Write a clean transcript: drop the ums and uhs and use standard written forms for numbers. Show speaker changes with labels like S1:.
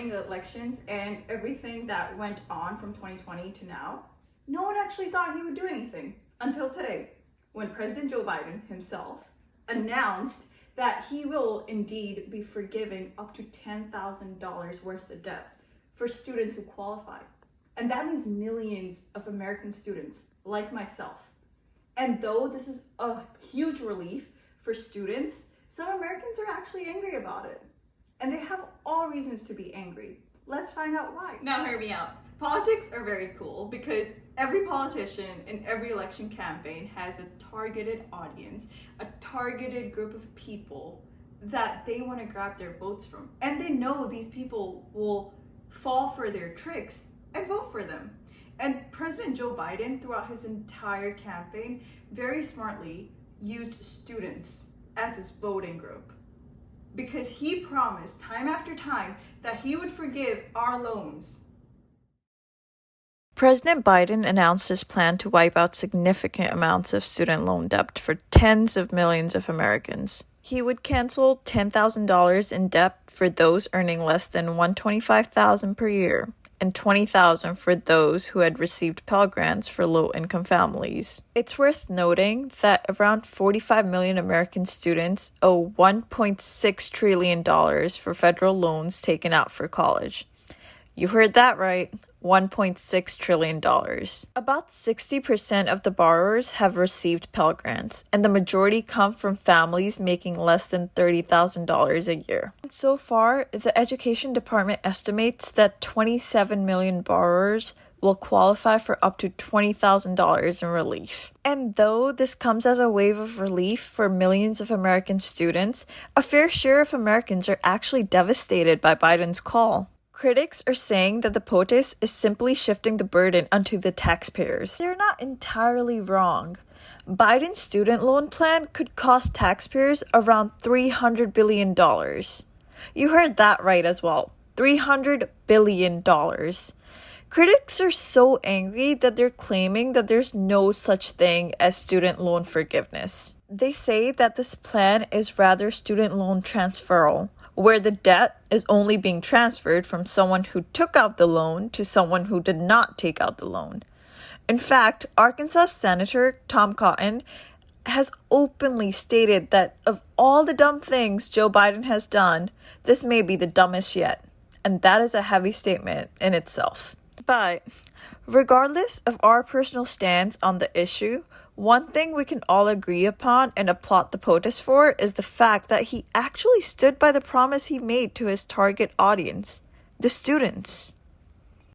S1: winning the elections and everything that went on from 2020 to now, no one actually thought he would do anything until today, when President Joe Biden himself announced that he will indeed be forgiving up to $10,000 worth of debt for students who qualify. And that means millions of American students like myself. And though this is a huge relief for students, some Americans are actually angry about it. And they have all reasons to be angry. Let's find out why. Now hear me out. Politics are very cool because every politician in every election campaign has a targeted audience, a targeted group of people that they want to grab their votes from. And they know these people will fall for their tricks and vote for them. And President Joe Biden, throughout his entire campaign, very smartly used students as his voting group, because he promised time after time that he would forgive our loans.
S2: President Biden announced his plan to wipe out significant amounts of student loan debt for tens of millions of Americans. He would cancel $10,000 in debt for those earning less than $125,000 per year, and $20,000 for those who had received Pell Grants for low-income families. It's worth noting that around 45 million American students owe $1.6 trillion for federal loans taken out for college. You heard that right, $1.6 trillion. About 60% of the borrowers have received Pell Grants, and the majority come from families making less than $30,000 a year. And so far, the Education Department estimates that 27 million borrowers will qualify for up to $20,000 in relief. And though this comes as a wave of relief for millions of American students, a fair share of Americans are actually devastated by Biden's call. Critics are saying that the POTUS is simply shifting the burden onto the taxpayers. They're not entirely wrong. Biden's student loan plan could cost taxpayers around $300 billion. You heard that right as well. $300 billion. Critics are so angry that they're claiming that there's no such thing as student loan forgiveness. They say that this plan is rather student loan transferal, where the debt is only being transferred from someone who took out the loan to someone who did not take out the loan. In fact, Arkansas Senator Tom Cotton has openly stated that of all the dumb things Joe Biden has done, this may be the dumbest yet. And that is a heavy statement in itself. But regardless of our personal stance on the issue, one thing we can all agree upon and applaud the POTUS for is the fact that he actually stood by the promise he made to his target audience, the students.